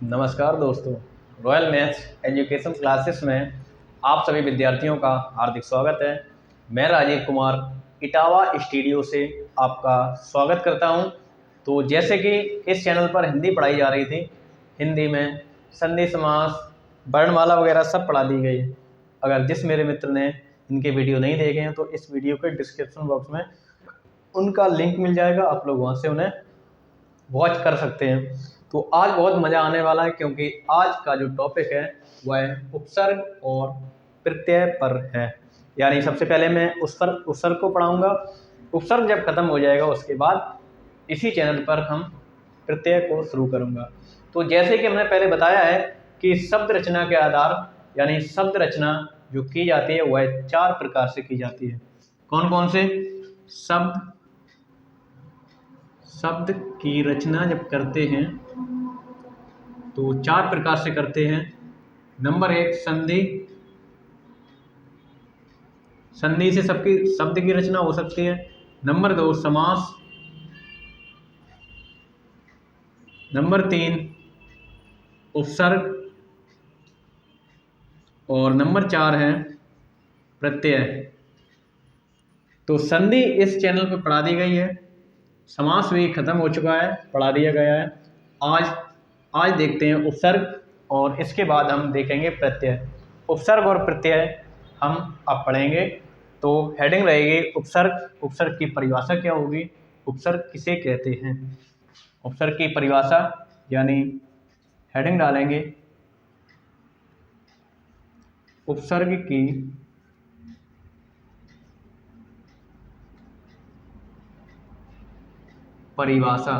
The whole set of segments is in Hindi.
नमस्कार दोस्तों, रॉयल मैथ्स एजुकेशन क्लासेस में आप सभी विद्यार्थियों का हार्दिक स्वागत है। मैं राजीव कुमार इटावा स्टूडियो से आपका स्वागत करता हूं। तो जैसे कि इस चैनल पर हिंदी पढ़ाई जा रही थी, हिंदी में संधि समास, वर्णमाला वगैरह सब पढ़ा दी गई। अगर जिस मेरे मित्र ने इनके वीडियो नहीं देखे हैं तो इस वीडियो के डिस्क्रिप्शन बॉक्स में उनका लिंक मिल जाएगा, आप लोग वहाँ से उन्हें वॉच कर सकते हैं। तो आज बहुत मज़ा आने वाला है क्योंकि आज का जो टॉपिक है वह उपसर्ग और प्रत्यय पर है। यानी सबसे पहले मैं उपसर्ग को पढ़ाऊंगा। उपसर्ग जब खत्म हो जाएगा उसके बाद इसी चैनल पर हम प्रत्यय को शुरू करूंगा। तो जैसे कि हमने पहले बताया है कि शब्द रचना के आधार यानी शब्द रचना जो की जाती है वह 4 प्रकार से की जाती है। कौन कौन से? शब्द की रचना जब करते हैं तो 4 प्रकार से करते हैं। नंबर 1 संधि। संधि से सबकी शब्द की रचना हो सकती है। नंबर 2 समास। नंबर 3 उपसर्ग। और नंबर 4 है प्रत्यय। तो संधि इस चैनल पर पढ़ा दी गई है, समास भी खत्म हो चुका है, पढ़ा दिया गया है। आज देखते हैं उपसर्ग और इसके बाद हम देखेंगे प्रत्यय। उपसर्ग और प्रत्यय हम अब पढ़ेंगे। तो हेडिंग रहेगी उपसर्ग। उपसर्ग की परिभाषा क्या होगी? उपसर्ग किसे कहते हैं? उपसर्ग की परिभाषा यानी हेडिंग डालेंगे उपसर्ग की परिभाषा।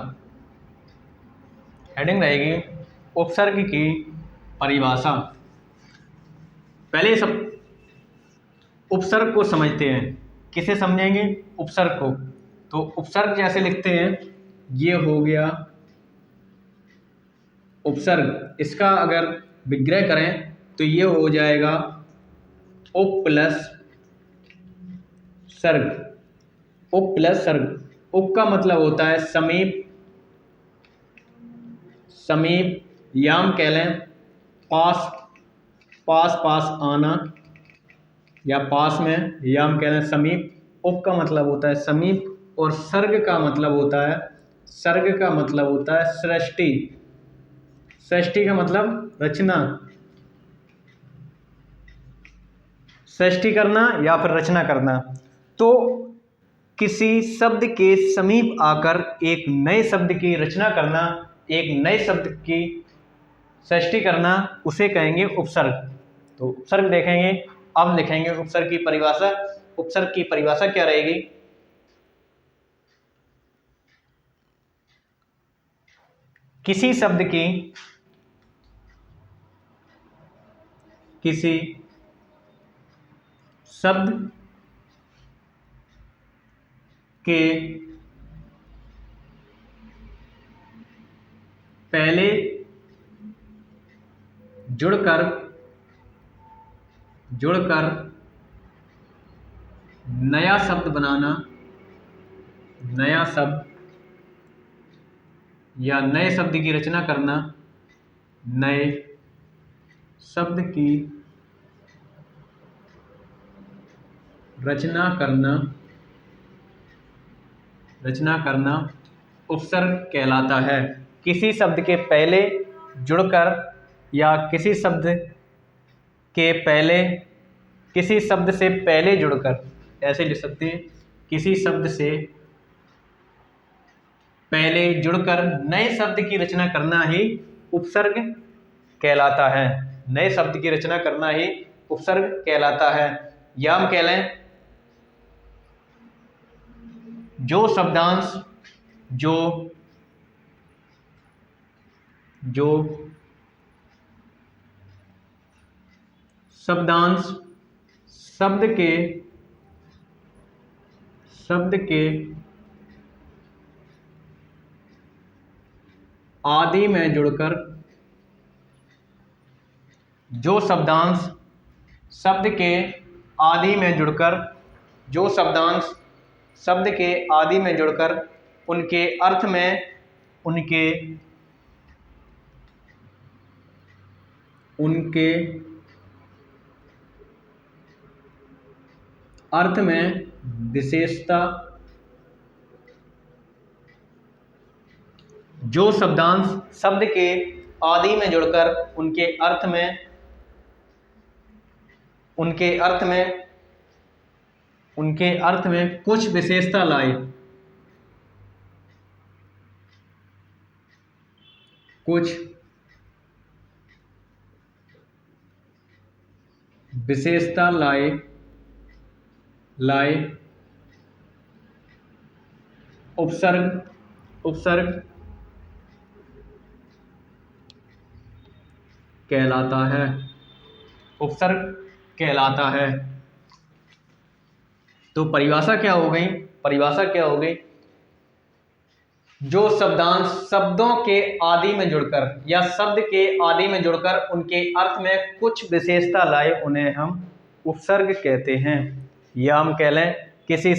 हेडिंग रहेगी उपसर्ग की परिभाषा। पहले सब उपसर्ग को समझते हैं। किसे समझेंगे? उपसर्ग को। तो उपसर्ग जैसे लिखते हैं, ये हो गया उपसर्ग। इसका अगर विग्रह करें तो ये हो जाएगा उप प्लस सर्ग। उप प्लस सर्ग। उप का मतलब होता है समीप, समीप याम कह लें, पास, पास पास आना या पास में, याम कह लें समीप। उप का मतलब होता है समीप और सर्ग का मतलब होता है, सर्ग का मतलब होता है सृष्टि। सृष्टि का मतलब रचना, सृष्टि करना या फिर रचना करना। तो किसी शब्द के समीप आकर एक नए शब्द की रचना करना, एक नए शब्द की सृष्टि करना, उसे कहेंगे उपसर्ग। तो उपसर्ग देखेंगे। अब लिखेंगे उपसर्ग की परिभाषा। उपसर्ग की परिभाषा क्या रहेगी? किसी शब्द के पहले जुड़कर नया शब्द बनाना, नया शब्द या नए शब्द की रचना करना, नए शब्द की रचना करना उपसर्ग कहलाता है। किसी शब्द के पहले जुड़कर या किसी शब्द से पहले जुड़कर, ऐसे लिख सकते हैं, किसी शब्द से पहले जुड़कर नए शब्द की रचना करना ही उपसर्ग कहलाता है। नए शब्द की रचना करना ही उपसर्ग कहलाता है। या हम कह लें जो शब्दांश शब्द के आदि में जुड़कर, जो शब्दांश शब्द के आदि में जुड़कर उनके अर्थ में, उनके उनके अर्थ में विशेषता, जो शब्दांश शब्द के आदि में जुड़कर उनके अर्थ में कुछ विशेषता लाए, कुछ विशेषता लाए उपसर्ग कहलाता है, उपसर्ग कहलाता है। तो परिभाषा क्या हो गई? जो शब्दांश शब्दों के आदि में जुड़कर या शब्द के आदि में जुड़कर उनके अर्थ में कुछ विशेषता लाए, उन्हें हम उपसर्ग कहते हैं। या हम कह लें किसी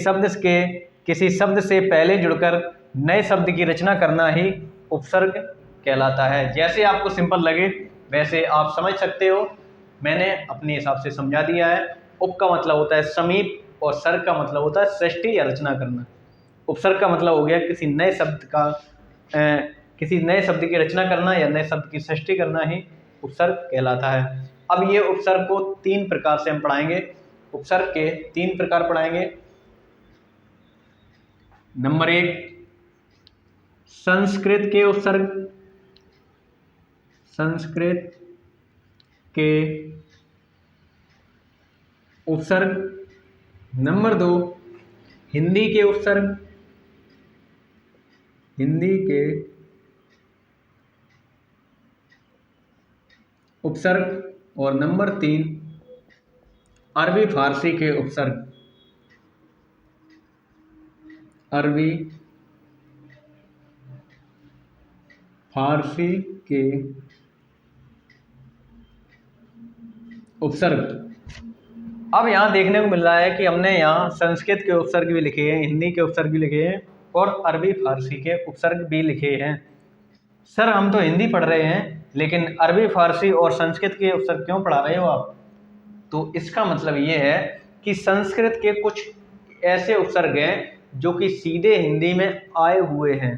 शब्द से पहले जुड़कर नए शब्द की रचना करना ही उपसर्ग कहलाता है। जैसे आपको सिंपल लगे वैसे आप समझ सकते हो, मैंने अपने हिसाब से समझा दिया है। उप का मतलब होता है समीप और सर्ग का मतलब होता है सृष्टि या रचना करना। उपसर्ग का मतलब हो गया किसी नए शब्द की रचना करना या नए शब्द की सृष्टि करना ही उपसर्ग कहलाता है। अब ये उपसर्ग को 3 प्रकार से हम पढ़ाएंगे। उपसर्ग के 3 प्रकार पढ़ाएंगे। नंबर 1 संस्कृत के उपसर्ग। नंबर 2 हिंदी के उपसर्ग। और नंबर 3 अरबी फारसी के उपसर्ग। अरबी फारसी के उपसर्ग। अब यहाँ देखने को मिल रहा है कि हमने यहाँ संस्कृत के उपसर्ग भी लिखे हैं, हिंदी के उपसर्ग भी लिखे हैं और अरबी फारसी के उपसर्ग भी लिखे हैं। सर हम तो हिंदी पढ़ रहे हैं लेकिन अरबी फारसी और संस्कृत के उपसर्ग क्यों पढ़ा रहे हो आप? तो इसका मतलब ये है कि संस्कृत के कुछ ऐसे उपसर्ग हैं जो कि सीधे हिंदी में आए हुए हैं।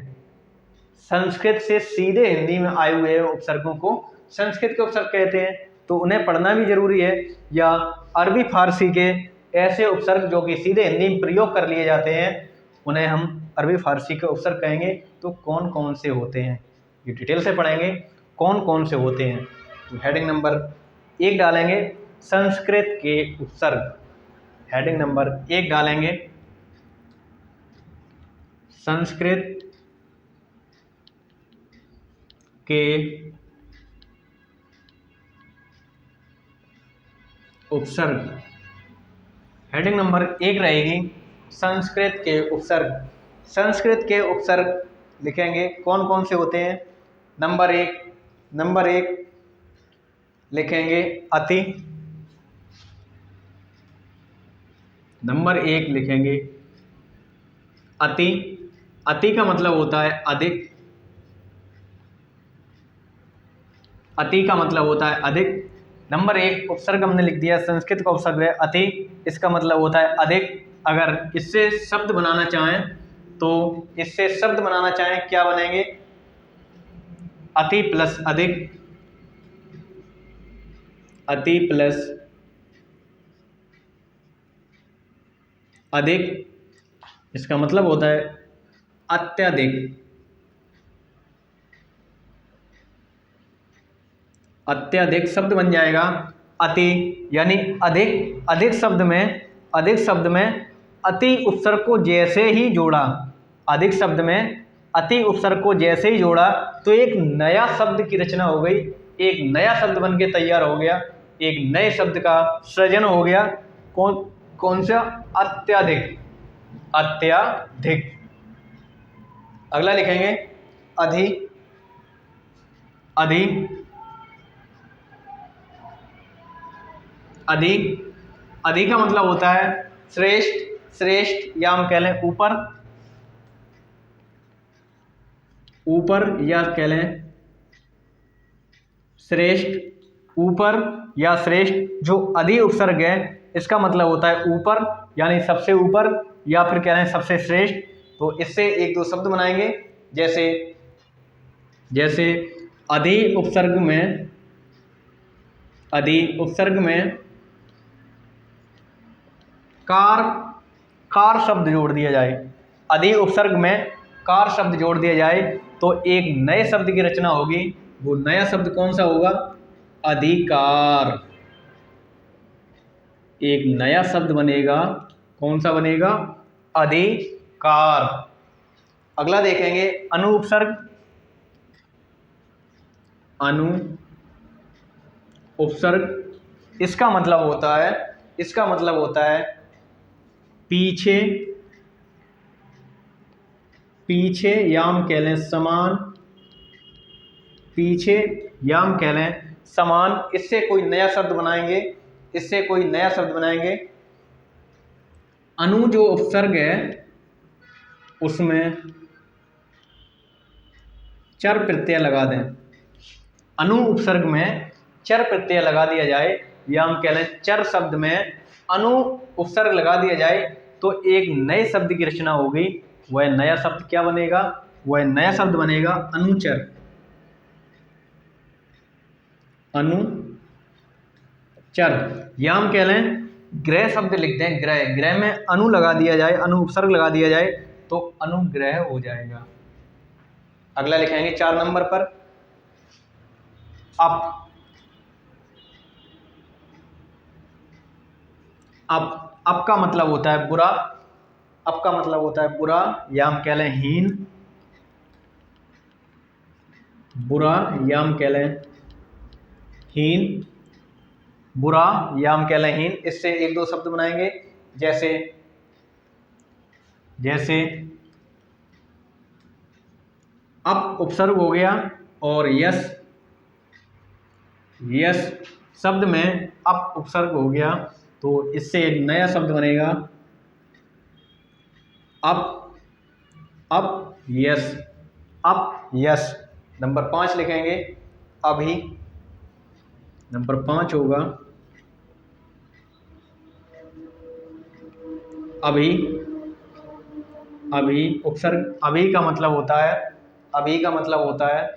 संस्कृत से सीधे हिंदी में आए हुए उपसर्गों को संस्कृत के उपसर्ग कहते हैं, तो उन्हें पढ़ना भी जरूरी है। या अरबी फारसी के ऐसे उपसर्ग जो कि सीधे हिंदी में प्रयोग कर लिए जाते हैं, उन्हें हम अरबी फारसी के उपसर्ग कहेंगे। तो कौन कौन से होते हैं ये डिटेल से पढ़ेंगे, कौन कौन से होते हैं। तो हेडिंग नंबर 1 डालेंगे संस्कृत के उपसर्ग। हेडिंग नंबर 1 डालेंगे संस्कृत के उपसर्ग। हेडिंग नंबर 1 रहेगी संस्कृत के उपसर्ग। संस्कृत के उपसर्ग लिखेंगे कौन कौन से होते हैं। नंबर 1 लिखेंगे अति। नंबर 1 लिखेंगे अति। अति का मतलब होता है अधिक। अति का मतलब होता है अधिक। नंबर 1 उपसर्ग हमने लिख दिया, संस्कृत का उपसर्ग है अति, इसका मतलब होता है अधिक। अगर इससे शब्द बनाना चाहें क्या बनेंगे? अति प्लस अधिक। अति प्लस अधिक, इसका मतलब होता है अत्यधिक। अत्यधिक शब्द बन जाएगा अति, यानी अधिक शब्द में अति उपसर्ग को जैसे ही जोड़ा, अधिक शब्द में अति उपसर्ग को जैसे ही जोड़ा तो एक नया शब्द की रचना हो गई, एक नया शब्द बन के तैयार हो गया, एक नए शब्द का सृजन हो गया। कौन सा? अत्यधिक। अगला लिखेंगे अधि। अधि का मतलब होता है श्रेष्ठ, या हम कह लें ऊपर, या कह लें श्रेष्ठ। ऊपर या श्रेष्ठ, जो अधि उपसर्ग है इसका मतलब होता है ऊपर, यानी सबसे ऊपर, या फिर कह रहे हैं सबसे श्रेष्ठ। तो इससे एक दो शब्द बनाएंगे, जैसे जैसे अधि उपसर्ग में, अधि उपसर्ग में कार, कार शब्द जोड़ दिया जाए। अधि उपसर्ग में कार शब्द जोड़ दिया जाए तो एक नए शब्द की रचना होगी। वो नया शब्द कौन सा होगा? अधिकार। एक नया शब्द बनेगा, कौन सा बनेगा? अधिकार। अगला देखेंगे अनु उपसर्ग। अनु उपसर्ग इसका मतलब होता है, इसका मतलब होता है पीछे, पीछे याम कह लें समान, पीछे याम कह लें समान। इससे कोई नया शब्द बनाएंगे, इससे कोई नया शब्द बनाएंगे। अनु जो उपसर्ग है उसमें चर प्रत्यय लगा दें। अनु उपसर्ग में चर प्रत्यय लगा दिया जाए, या हम कह लें चर शब्द में अनु उपसर्ग लगा दिया जाए तो एक नए शब्द की रचना होगी। वह नया शब्द क्या बनेगा? वह नया शब्द बनेगा अनुचर। अनुचर। या हम कह लें ग्रह शब्द लिख दें, ग्रह, ग्रह में अनु लगा दिया जाए, अनु उपसर्ग लगा दिया जाए तो अनुग्रह हो जाएगा। अगला लिखेंगे 4 नंबर पर अप। अप का मतलब होता है बुरा, अप का मतलब होता है बुरा, या हम कह लें हीन, बुरा, या हम कह लें हीन, बुरा, या हम कह लें हीन। इससे एक दो शब्द बनाएंगे, जैसे जैसे अप उपसर्ग हो गया और यस, यस शब्द में अप उपसर्ग हो गया तो इससे एक नया शब्द बनेगा up, up yes, up yes. Number 5 लिखेंगे अभी। नंबर 5 होगा अभी। अभी उपसर्ग, अभी का मतलब होता है, अभी का मतलब होता है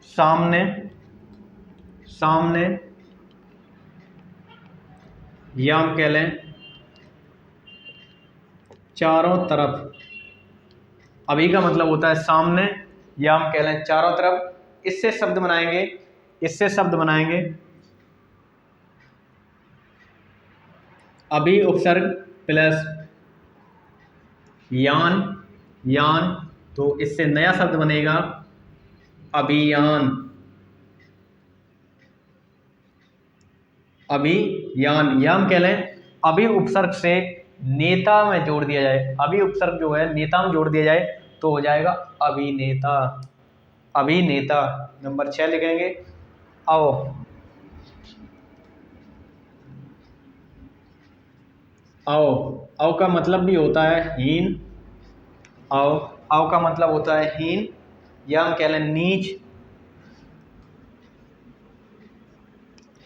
सामने, सामने, या हम कह लें चारों तरफ। अभी का मतलब होता है सामने, या हम कह लें चारों तरफ। इससे शब्द बनाएंगे, इससे शब्द बनाएंगे अभी उपसर्ग प्लस यान, यान, तो इससे नया शब्द बनेगा अभियान, अभियान। या हम कह लें अभी उपसर्ग से नेता में जोड़ दिया जाए, अभी उपसर्ग जो है नेता में जोड़ दिया जाए तो हो जाएगा अभिनेता, अभिनेता। नंबर 6 लिखेंगे आओ। आओ, आओ का मतलब भी होता है हीन, आओ, आओ का मतलब होता है हीन, या हम कह लें नीच,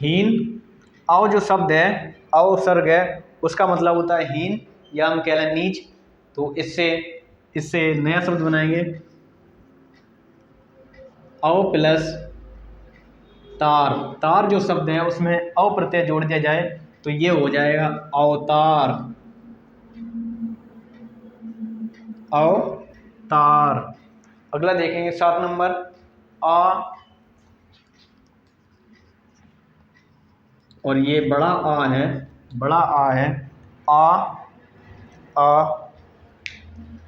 हीन। आओ जो शब्द है, आओ उपसर्ग है, उसका मतलब होता है हीन, या हम कह लें नीच। तो इससे इससे नया शब्द बनाएंगे आओ प्लस तार। तार जो शब्द है उसमें अ प्रत्यय जोड़ दिया जाए तो ये हो जाएगा अवतार, अवतार। अगला देखेंगे 7 नंबर आ, और ये बड़ा आ है, बड़ा आ है आ, आ।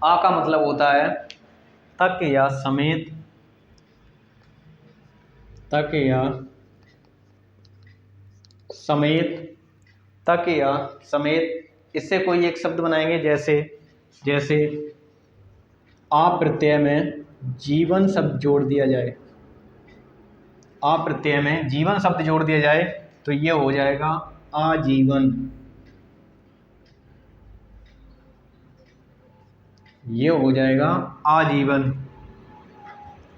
आ का मतलब होता है तक या समेत, तक या समेत, तक या समेत। इससे कोई एक शब्द बनाएंगे, जैसे जैसे आ प्रत्यय में जीवन शब्द जोड़ दिया जाए, आ प्रत्यय में जीवन शब्द जोड़ दिया जाए तो ये हो जाएगा आजीवन, ये हो जाएगा आजीवन,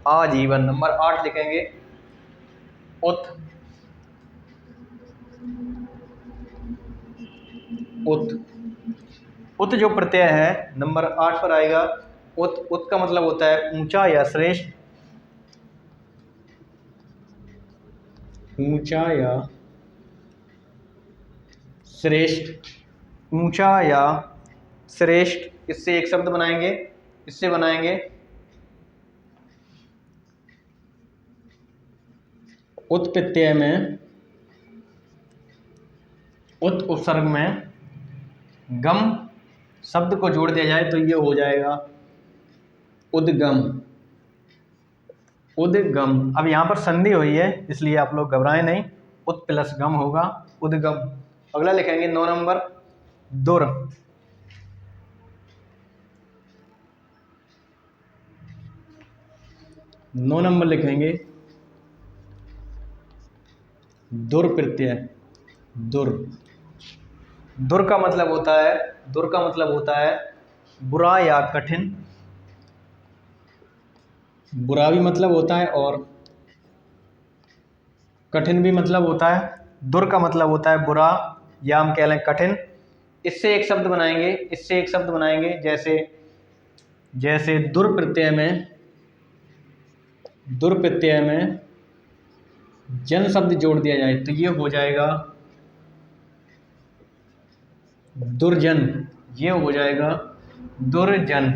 आजीवन। नंबर 8 लिखेंगे उत, उत, उत जो प्रत्यय है नंबर 8 पर आएगा। उत, उत का मतलब होता है ऊंचा या श्रेष्ठ, ऊंचा या श्रेष्ठ, ऊंचा या श्रेष्ठ। इससे एक शब्द बनाएंगे, इससे बनाएंगे उत प्रत्यय में, उत उपसर्ग में गम शब्द को जोड़ दिया जाए तो ये हो जाएगा उद्गम, उद्गम। अब यहाँ पर संधि हुई है इसलिए आप लोग घबराएं नहीं, उत प्लस गम होगा उद्गम। अगला लिखेंगे 9 नंबर दुर, 9 नंबर लिखेंगे दुर प्रत्यय, दुर। दुर का मतलब होता है, दुर का मतलब होता है बुरा या कठिन, बुरा भी मतलब होता है और कठिन भी मतलब होता है। दुर का मतलब होता है बुरा या हम कह लें कठिन। इससे एक शब्द बनाएंगे, इससे एक शब्द बनाएंगे जैसे, जैसे दुर प्रत्यय में, दुर प्रत्यय में जन शब्द जोड़ दिया जाए तो ये हो जाएगा दुर्जन, ये हो जाएगा दुर्जन,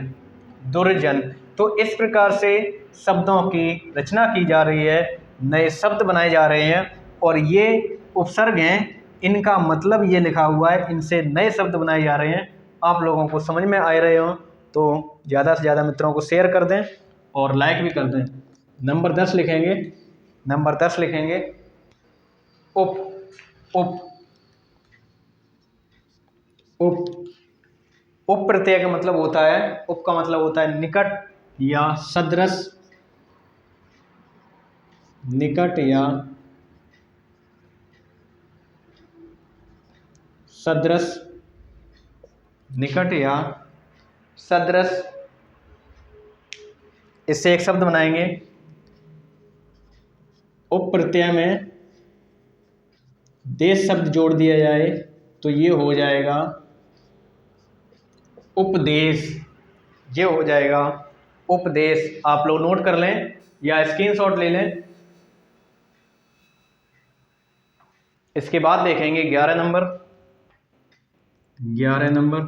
दुर्जन। तो इस प्रकार से शब्दों की रचना की जा रही है, नए शब्द बनाए जा रहे हैं और ये उपसर्ग हैं, इनका मतलब ये लिखा हुआ है, इनसे नए शब्द बनाए जा रहे हैं। आप लोगों को समझ में आ रहे हो तो ज़्यादा से ज़्यादा मित्रों को शेयर कर दें और लाइक भी कर दें। नंबर 10 लिखेंगे, नंबर 10 लिखेंगे उप, उप, उप। उप प्रत्यय का मतलब होता है, उप का मतलब होता है निकट या सदृश, निकट या सदृश, निकट या सदृश। इससे एक शब्द बनाएंगे, उप प्रत्यय में देश शब्द जोड़ दिया जाए तो ये हो जाएगा उपदेश, ये हो जाएगा उपदेश। आप लोग नोट कर लें या स्क्रीनशॉट ले लें। इसके बाद देखेंगे 11 नंबर, 11 नंबर,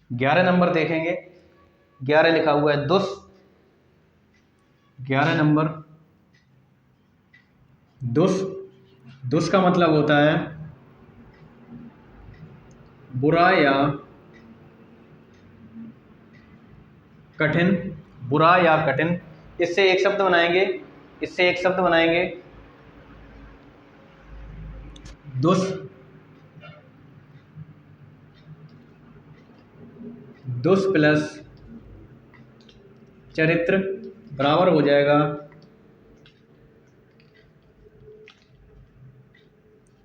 11 नंबर देखेंगे। 11 लिखा हुआ है दुष्ट, 11 नंबर दुष्ट। दुष्ट का मतलब होता है बुरा या कठिन, बुरा या कठिन। इससे एक शब्द बनाएंगे, इससे एक शब्द बनाएंगे दुष्ट, दुष्ट प्लस चरित्र बराबर हो जाएगा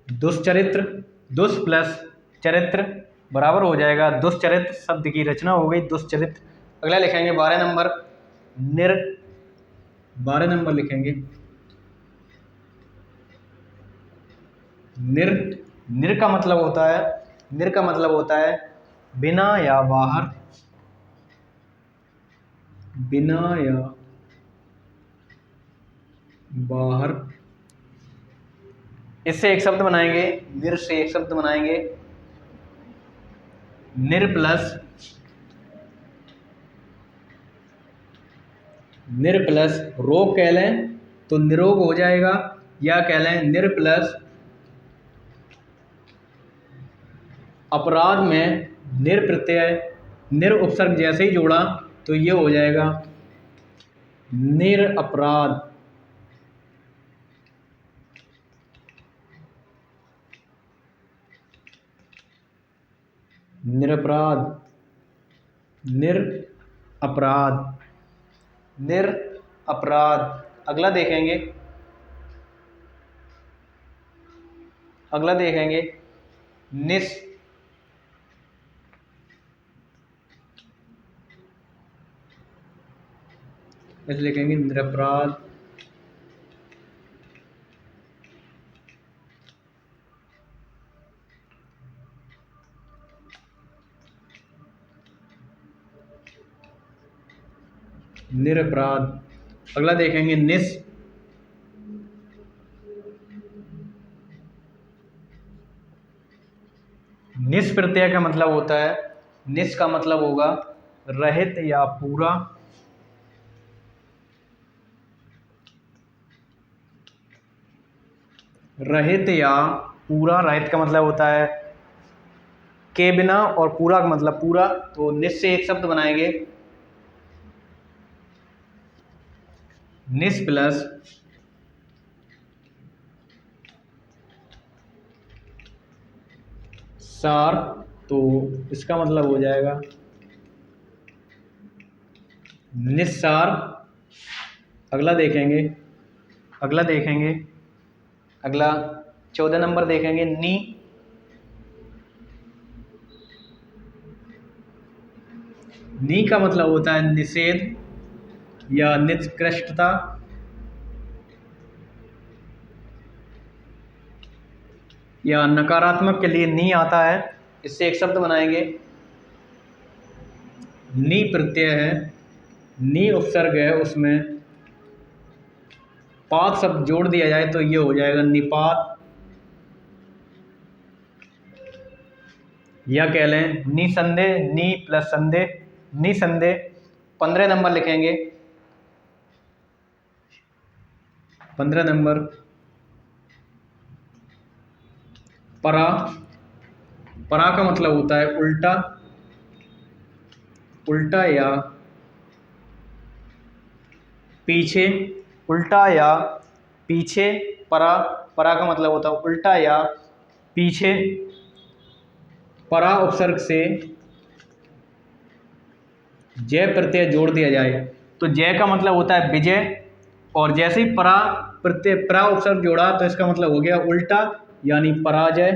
दुष्चरित्र, दुष्ट प्लस चरित्र बराबर हो जाएगा दुष्चरित्र। शब्द की रचना हो गई दुष्चरित्र। अगला लिखेंगे 12 नंबर निर, 12 नंबर लिखेंगे निर। निर का मतलब होता है, निर का मतलब होता है बिना या बाहर, बिना या बाहर। इससे एक शब्द बनाएंगे, निर से एक शब्द बनाएंगे निर प्लस, निर प्लस रोग कह लें तो निरोग हो जाएगा, या कह लें निर प्लस अपराध में निर प्रत्यय, निर उपसर्ग जैसे ही जोड़ा तो ये हो जाएगा निर अपराध, निरपराध, निर अपराध, निर अपराध। अगला देखेंगे, अगला देखेंगे निस, ऐसे लिखेंगे निरपराध, निरपराध। अगला देखेंगे निस। निस प्रत्यय का मतलब होता है, निस का मतलब होगा रहित या पूरा। रहित या पूरा, रहित का मतलब होता है के बिना, और पूरा का मतलब पूरा। तो निस से एक शब्द बनाएंगे, निस प्लस सार, तो इसका मतलब हो जाएगा निस्सार। अगला देखेंगे, अगला देखेंगे, अगला 14 नंबर देखेंगे नी। नी का मतलब होता है निषेध या निष्कृष्टता। या नकारात्मक के लिए नी आता है, इससे एक शब्द बनाएंगे, नी प्रत्यय है, नी उपसर्ग है, उसमें पात शब्द जोड़ दिया जाए तो ये हो जाएगा निपात। या कह लें निसंदेह, नी प्लस संदेह, निसंदेह। 15 नंबर लिखेंगे, 15 नंबर परा। परा का मतलब होता है उल्टा, उल्टा या पीछे, उल्टा या पीछे। परा, परा का मतलब होता है उल्टा या पीछे। परा उपसर्ग से जय प्रत्यय जोड़ दिया जाए तो जय का मतलब होता है विजय, और जैसे ही परा प्रत्यय, परा उपसर्ग जोड़ा तो इसका मतलब हो गया उल्टा, यानी पराजय,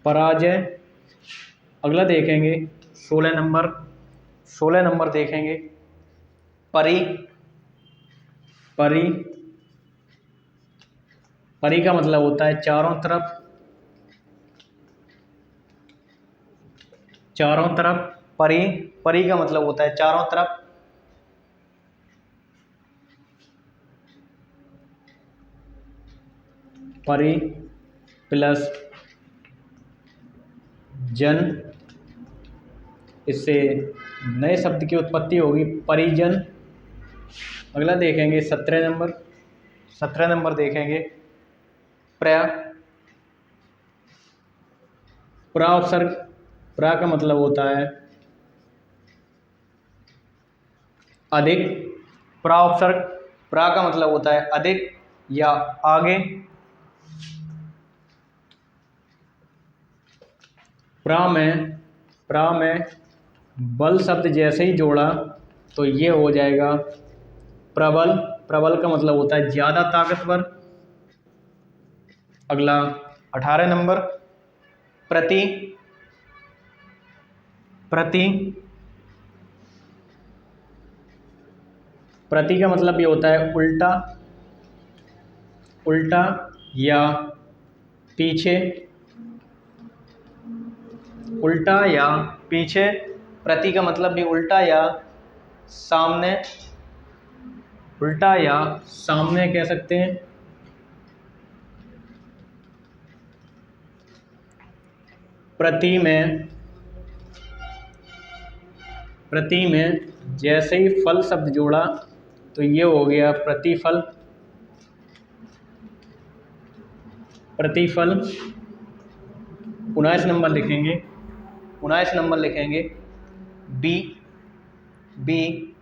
पराजय। अगला देखेंगे 16 नंबर, 16 नंबर देखेंगे परी। परी, परी का मतलब होता है चारों तरफ, चारों तरफ। परी, परी का मतलब होता है चारों तरफ। परी प्लस जन, इससे नए शब्द की उत्पत्ति होगी परिजन। अगला देखेंगे 17 नंबर, 17 नंबर देखेंगे प्रा। प्रा उपसर्ग, प्रा का मतलब होता है अधिक। प्रा उपसर्ग, प्रा का मतलब होता है अधिक या आगे। प्रा में बल शब्द जैसे ही जोड़ा तो ये हो जाएगा प्रबल। प्रबल का मतलब होता है ज़्यादा ताकतवर। अगला 18 नंबर प्रति। प्रति, प्रति का मतलब ये होता है उल्टा, उल्टा या पीछे, उल्टा या पीछे। प्रति का मतलब भी उल्टा या सामने, उल्टा या सामने कह सकते हैं। प्रति में, प्रति में जैसे ही फल शब्द जोड़ा तो ये हो गया प्रतिफल, प्रतिफल। 19 नंबर लिखेंगे, 19 नंबर लिखेंगे बी। बी,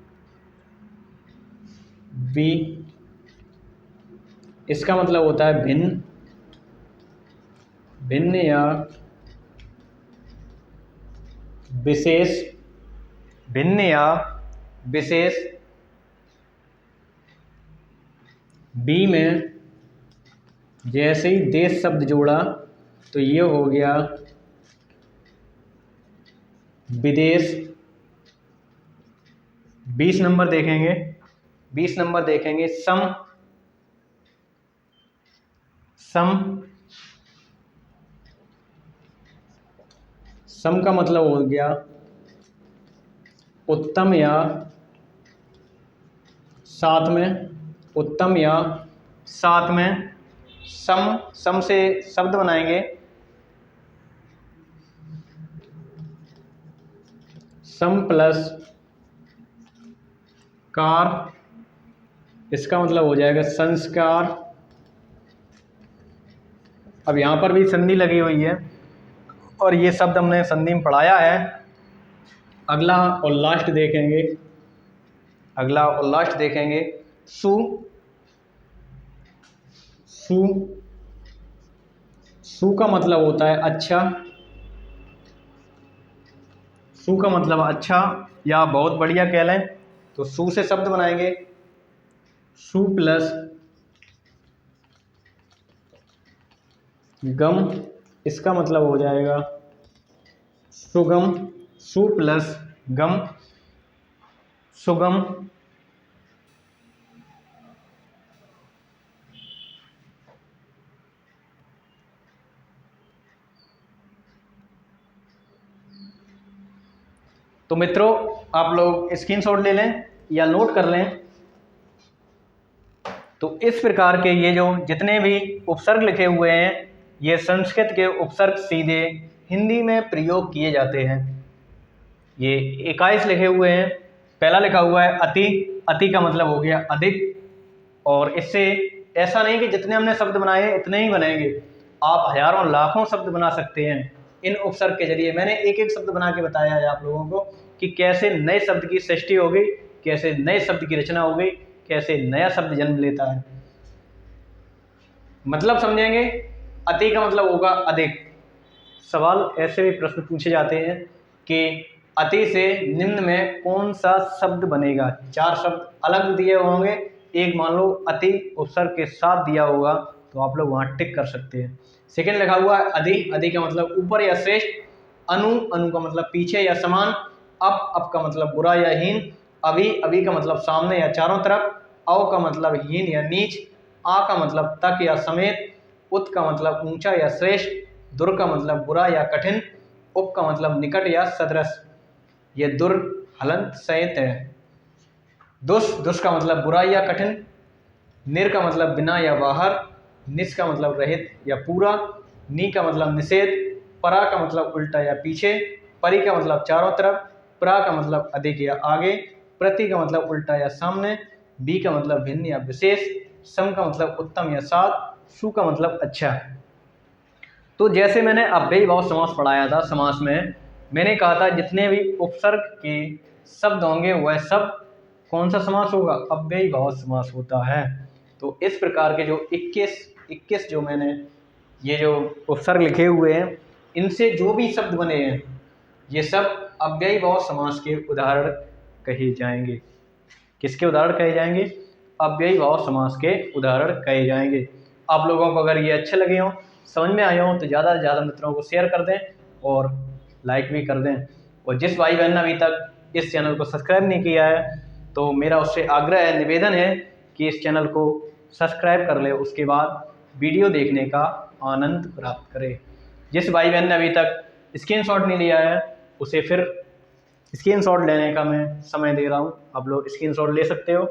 बी, इसका मतलब होता है भिन्न, भिन्न या विशेष, भिन्न या विशेष। बी में जैसे ही देश शब्द जोड़ा तो ये हो गया विदेश। 20 नंबर देखेंगे, 20 नंबर देखेंगे सम। सम, सम का मतलब हो गया उत्तम या साथ में, उत्तम या साथ में। सम, सम से शब्द बनाएंगे, सम प्लस कार, इसका मतलब हो जाएगा संस्कार। अब यहाँ पर भी संधि लगी हुई है और ये शब्द हमने संधि में पढ़ाया है। अगला और लास्ट देखेंगे, अगला और लास्ट देखेंगे सु, सु, सु का मतलब होता है अच्छा, सु का मतलब अच्छा या बहुत बढ़िया कह लें। तो सु से शब्द बनाएंगे, सु प्लस गम, इसका मतलब हो जाएगा सुगम। सु प्लस गम, सुगम। तो मित्रों आप लोग स्क्रीनशॉट ले लें या नोट कर लें। तो इस प्रकार के ये जो जितने भी उपसर्ग लिखे हुए हैं ये संस्कृत के उपसर्ग सीधे हिंदी में प्रयोग किए जाते हैं। ये 21 लिखे हुए हैं। पहला लिखा हुआ है अति, अति का मतलब हो गया अधिक। और इससे ऐसा नहीं कि जितने हमने शब्द बनाए हैं इतने ही बनेंगे, आप हजारों लाखों शब्द बना सकते हैं इन उपसर्ग के जरिए। मैंने एक एक शब्द बना के बताया है आप लोगों को कि कैसे नए शब्द की सृष्टि हो गई, कैसे नए शब्द की रचना हो गई, कैसे नया शब्द जन्म लेता है। मतलब समझेंगे, अति का मतलब होगा अधिक। सवाल ऐसे भी प्रश्न पूछे जाते हैं कि अति से निम्न में कौन सा शब्द बनेगा। 4 शब्द अलग दिए होंगे, एक मान लो अति उपसर्ग के साथ दिया होगा तो आप लोग वहाँ टिक कर सकते हैं। सेकंड लिखा हुआ है अधि, अधि का मतलब ऊपर या श्रेष्ठ। अनु, अनु का मतलब पीछे या समान। अप का मतलब बुरा या हीन। अभी, अभी का मतलब सामने या चारों तरफ। अव का मतलब हीन या नीच। आ का मतलब तक या समेत। उत का मतलब ऊंचा या श्रेष्ठ। दुर का मतलब बुरा या कठिन। उप का मतलब निकट या सदृश। ये दुर हलंत सहित है। दुष, दुष का मतलब बुरा या कठिन। निर का मतलब बिना या बाहर। निस का मतलब रहित या पूरा। नी का मतलब निषेध। परा का मतलब उल्टा या पीछे। परि का मतलब चारों तरफ। प्रा का मतलब अधिक या आगे। प्रति का मतलब उल्टा या सामने। बी का मतलब भिन्न या विशेष। सम का मतलब उत्तम या साथ। सु का मतलब अच्छा। तो जैसे मैंने अव्ययी भाव समास पढ़ाया था, समास में मैंने कहा था जितने भी उपसर्ग के शब्द होंगे वह सब कौन सा समास होगा, अव्ययी भाव समास होता है। तो इस प्रकार के जो 21 जो मैंने ये जो उपसर्ग लिखे हुए हैं इनसे जो भी शब्द बने हैं ये सब अव्ययी भाव समास के उदाहरण कहे जाएंगे। किसके उदाहरण कहे जाएंगे? अव्ययी भाव समास के उदाहरण कहे जाएंगे। आप लोगों को अगर ये अच्छे लगे हों, समझ में आए हों तो ज़्यादा से ज़्यादा मित्रों को शेयर कर दें और लाइक भी कर दें। और जिस भाई बहन ने अभी तक इस चैनल को सब्सक्राइब नहीं किया है तो मेरा उससे आग्रह है, निवेदन है कि इस चैनल को सब्सक्राइब कर ले, उसके बाद वीडियो देखने का आनंद प्राप्त करे। जिस भाई बहन ने अभी तक स्क्रीनशॉट नहीं लिया है उसे फिर स्क्रीनशॉट लेने का मैं समय दे रहा हूँ, आप लोग स्क्रीनशॉट ले सकते हो।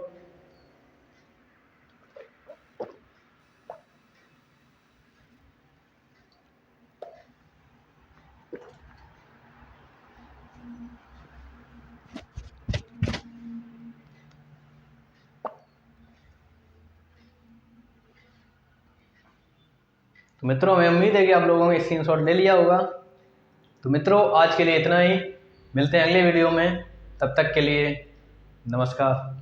तो मित्रों हमें उम्मीद है कि आप लोगों ने स्क्रीनशॉट ले लिया होगा। तो मित्रों आज के लिए इतना ही, मिलते हैं अगले वीडियो में, तब तक के लिए नमस्कार।